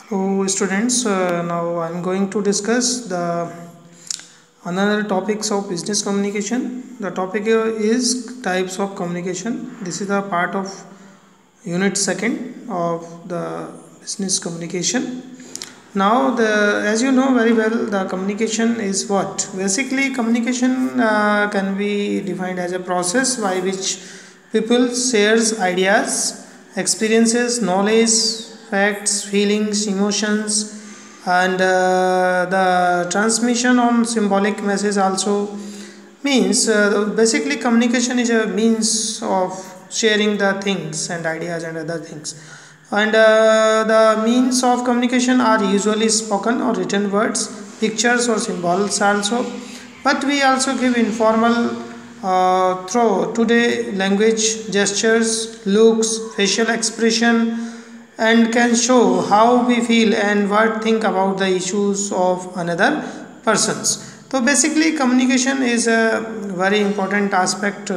So students, now I'm going to discuss the another topics of business communication. The topic here is types of communication. This is a part of unit second of the business communication. Now, as you know very well, the communication is what? Basically, communication can be defined as a process by which people shares ideas, experiences, knowledge, facts, feelings, emotions, and the transmission on symbolic message also means basically communication is a means of sharing the things and ideas and other things, and the means of communication are usually spoken or written words, pictures or symbols also, but we also give informal through today language, gestures, looks, facial expression, and can show how we feel and what think about the issues of another persons. So basically communication is a very important aspect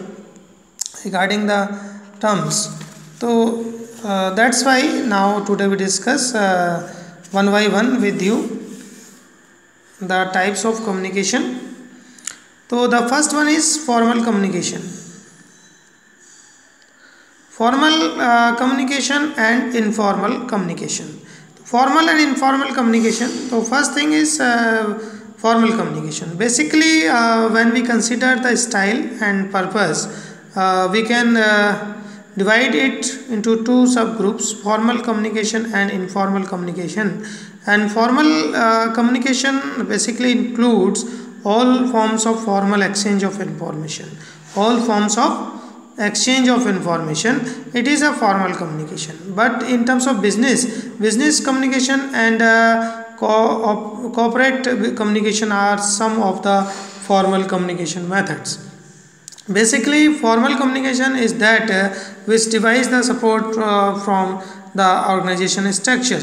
regarding the terms. So that's why now today we discuss one by one with you the types of communication. So the first one is formal communication. Formal communication and informal communication. Formal and informal communication. So first thing is formal communication. Basically when we consider the style and purpose, we can divide it into two subgroups: formal communication and informal communication. And formal communication basically includes all forms of formal exchange of information. All forms of exchange of information, it is a formal communication. But in terms of business communication and corporate communication are some of the formal communication methods. Basically formal communication is that which derives the support from the organization structure,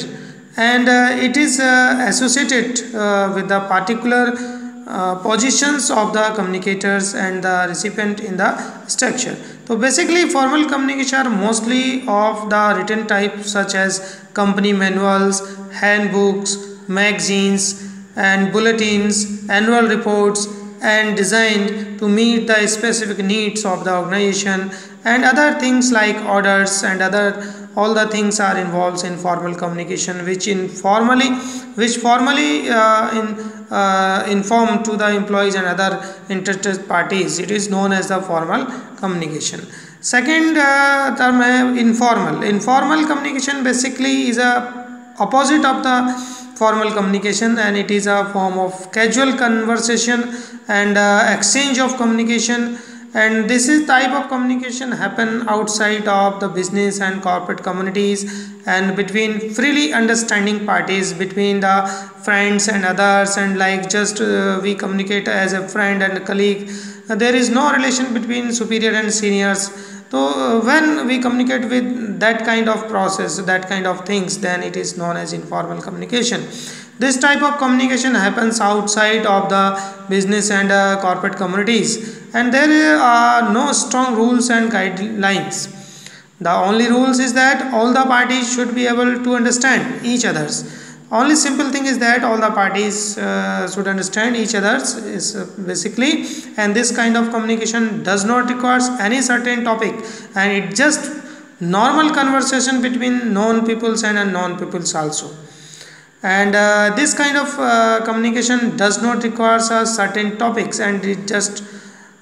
and it is associated with the particular positions of the communicators and the recipient in the structure. So basically formal communication are mostly of the written type, such as company manuals, handbooks, magazines and bulletins, annual reports, and designed to meet the specific needs of the organization, and other things like orders and all the things are involved in formal communication, which formally inform to the employees and other interested parties. It is known as the formal communication. Second term है informal communication. Basically is a opposite of the formal communication, and it is a form of casual conversation and exchange of communication. And this is type of communication happen outside of the business and corporate communities, and between freely understanding parties, between the friends and others, and like just we communicate as a friend and a colleague. There is no relation between superior and seniors. So when we communicate with that kind of process, that kind of things, then it is known as informal communication. This type of communication happens outside of the business and corporate communities, and there are no strong rules and guidelines. The only rules is that all the parties should be able to understand each other's. Only simple thing is that all the parties should understand each other's is basically, and this kind of communication does not require any certain topic, and it just normal conversation between known peoples and unknown peoples also. And this kind of communication does not require certain topics, and it just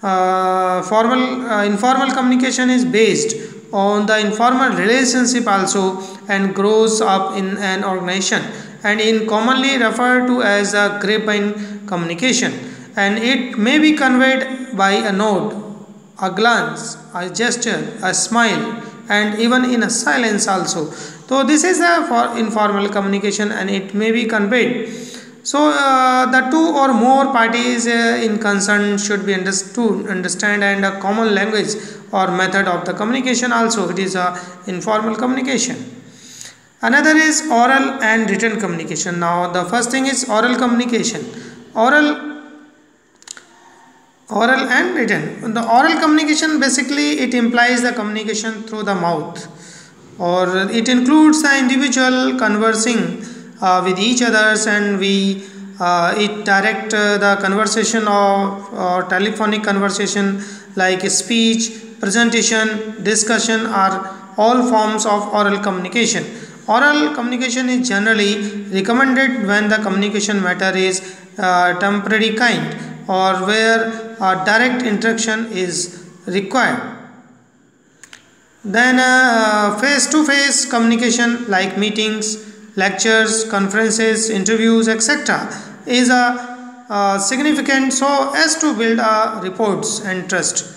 informal communication is based on the informal relationship also, and grows up in an organization, and in commonly referred to as a grapevine communication, and it may be conveyed by a nod, a glance, a gesture, a smile, and even in a silence also. So this is for informal communication, and it may be conveyed. So the two or more parties in concern should be understand, and a common language or method of the communication also, it is a informal communication. Another is oral and written communication. Now the first thing is oral communication. Oral and written. The oral communication, basically it implies the communication through the mouth, or it includes the individual conversing with each others, and we it direct the conversation or telephonic conversation like speech, presentation, discussion are all forms of oral communication. Oral communication is generally recommended when the communication matter is temporary kind or where direct interaction is required. Then face-to-face communication like meetings, lectures, conferences, interviews, etc. is significant so as to build reports and trust.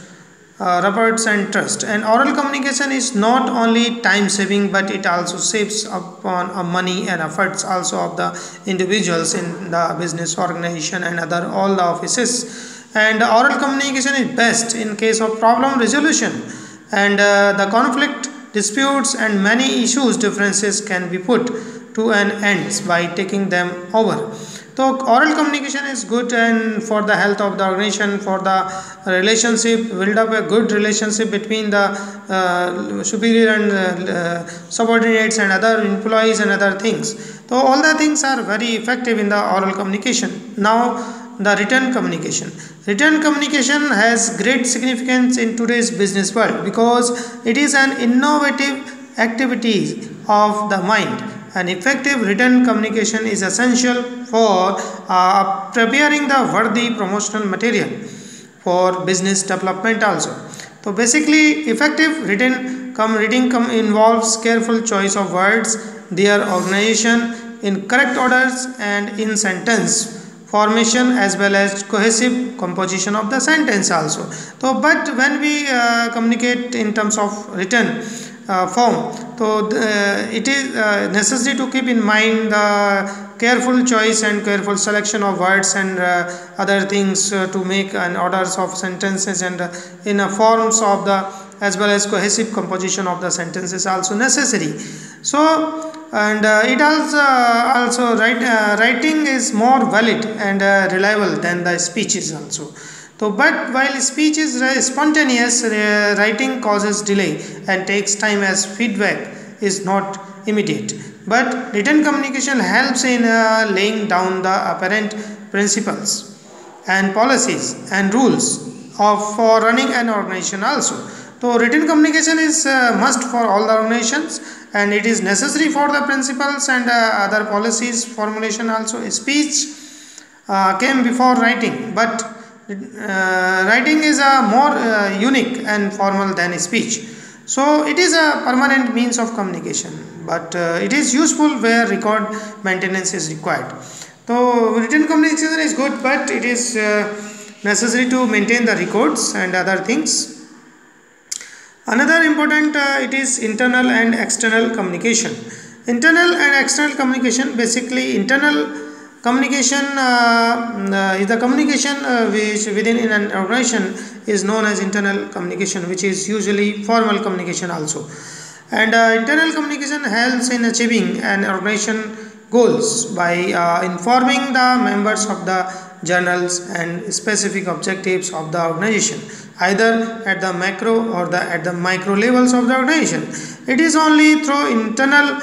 And oral communication is not only time saving, but it also saves upon money and efforts also of the individuals in the business organization and other all the offices. And oral communication is best in case of problem resolution and the conflict, disputes and many issues differences can be put to an end by taking them over. So oral communication is good and for the health of the organization, for the relationship, build up a good relationship between the superior and subordinates and other employees and other things. So all the things are very effective in the oral communication. Now the written communication. Written communication has great significance in today's business world because it is an innovative activity of the mind. An effective written communication is essential for preparing the worthy promotional material for business development also. So basically effective reading involves careful choice of words, their organization in correct orders and in sentence formation as well as cohesive composition of the sentence also. So but when we communicate in terms of written form, so it is necessary to keep in mind the careful choice and careful selection of words and other things to make an orders of sentences and in a forms of the as well as cohesive composition of the sentences also necessary. So and it also writing is more valid and reliable than the speeches also. So but while speech is spontaneous, writing causes delay and takes time as feedback is not immediate. But written communication helps in laying down the apparent principles and policies and rules for running an organization also. So written communication is must for all the organizations and it is necessary for the principles and other policies formulation also. Speech came before writing, but writing is a more unique and formal than speech. So it is a permanent means of communication, but it is useful where record maintenance is required. So written communication is good, but it is necessary to maintain the records and other things. Another important it is internal and external communication. Internal and external communication, basically internal communication is the communication which within in an organization is known as internal communication, which is usually formal communication also. And internal communication helps in achieving an organization goals by informing the members of the journals and specific objectives of the organization, either at the macro or at the micro levels of the organization. It is only through internal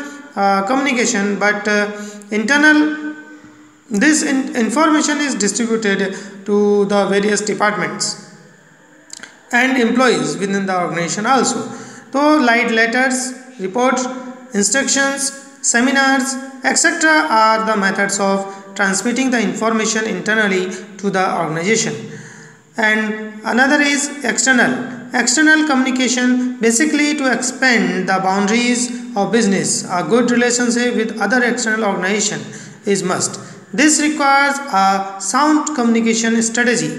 communication, but this information is distributed to the various departments and employees within the organization also. So like letters, reports, instructions, seminars, etc. are the methods of transmitting the information internally to the organization. And another is external communication, basically to expand the boundaries of business. A good relationship with other external organization is must. This requires a sound communication strategy.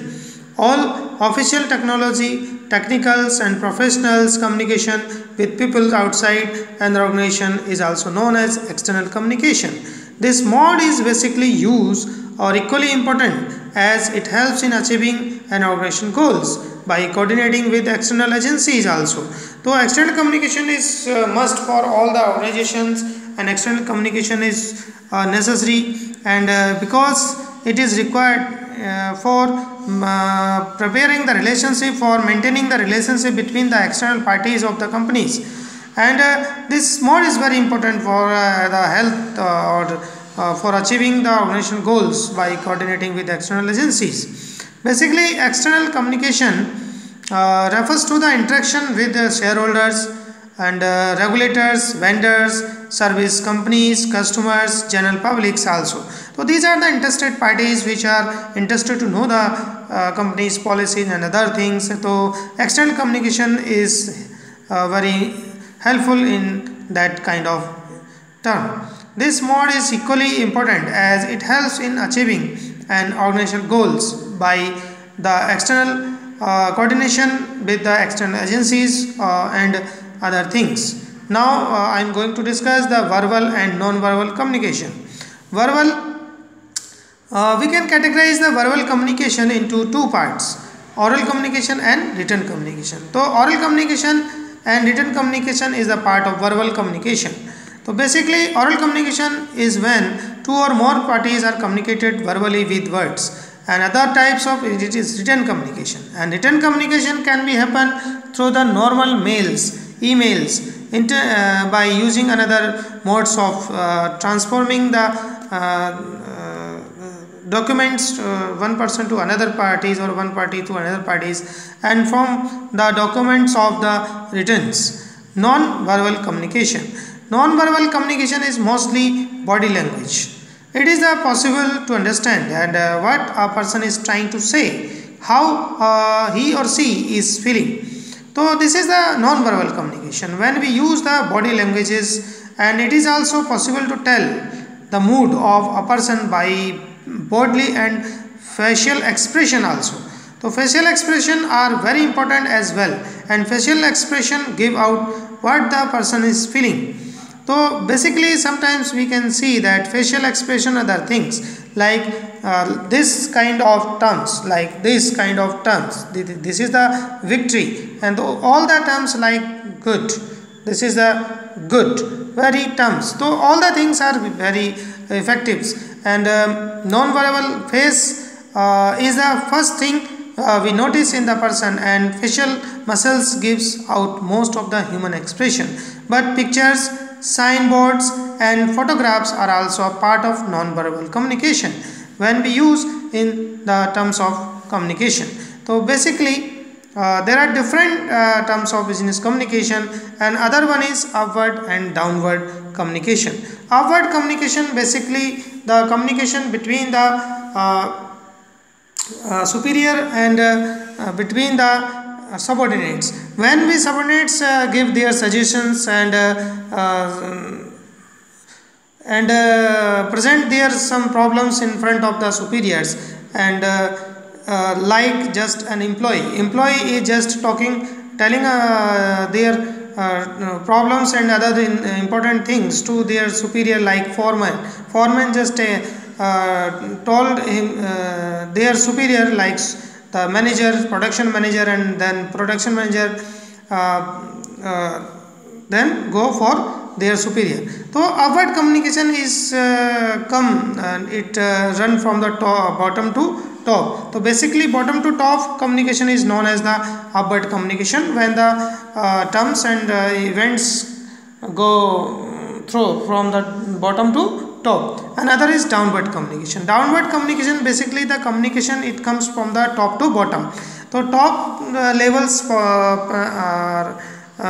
All official technology, technicals and professionals communication with people outside an organization is also known as external communication. This mode is basically used or equally important as it helps in achieving an organization goals by coordinating with external agencies also. So external communication is must for all the organizations, and external communication is necessary and because it is required for preparing the relationship, for maintaining the relationship between the external parties of the companies. And this mode is very important for the health or for achieving the organizational goals by coordinating with external agencies. Basically, external communication refers to the interaction with shareholders and regulators, vendors, service companies, customers, general publics also. So these are the interested parties which are interested to know the company's policies and other things. So external communication is very helpful in that kind of term. This mode is equally important as it helps in achieving an organizational goals by the external coordination with the external agencies and other things. Now I am going to discuss the verbal and non-verbal communication. Verbal, we can categorize the verbal communication into two parts: oral communication and written communication. So oral communication and written communication is a part of verbal communication. So basically, oral communication is when two or more parties are communicated verbally with words, and other types of it is written communication. And written communication can be happen through the normal mails, emails, by using another modes of transforming the documents one person to another parties or one party to another parties and from the documents of the writtens. Non-verbal communication. Non-verbal communication is mostly body language. It is possible to understand and what a person is trying to say, how he or she is feeling. So this is the non-verbal communication when we use the body languages, and it is also possible to tell the mood of a person by bodily and facial expression also. So facial expression are very important as well, and facial expression give out what the person is feeling. So basically sometimes we can see that facial expression other things like this kind of terms, like this kind of terms, this is the victory, and all the terms like good, this is the good, very terms. So all the things are very effective, and non-verbal face is the first thing we notice in the person, and facial muscles gives out most of the human expression. But pictures, signboards and photographs are also a part of non-verbal communication when we use in the terms of communication. So basically there are different terms of business communication, and other one is upward and downward communication. Upward communication, basically the communication between the superior and between the subordinates. When we subordinates give their suggestions and present their some problems in front of the superiors, and like just an employee is just talking, telling their problems and other important things to their superior, like foreman just told him their superior, like the manager, production manager, and then production manager then go for their superior. So upward communication is come and it run from the bottom to top. So basically bottom to top communication is known as the upward communication, when the terms and events go through from the bottom to top. Another is downward communication. Downward communication, basically the communication it comes from the top to bottom. So top levels are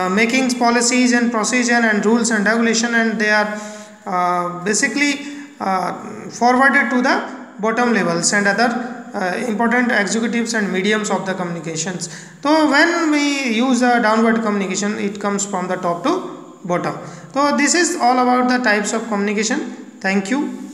making policies and procedure and rules and regulation, and they are basically forwarded to the bottom levels and other important executives and mediums of the communications. So when we use the downward communication, it comes from the top to bottom. So this is all about the types of communication. Thank you.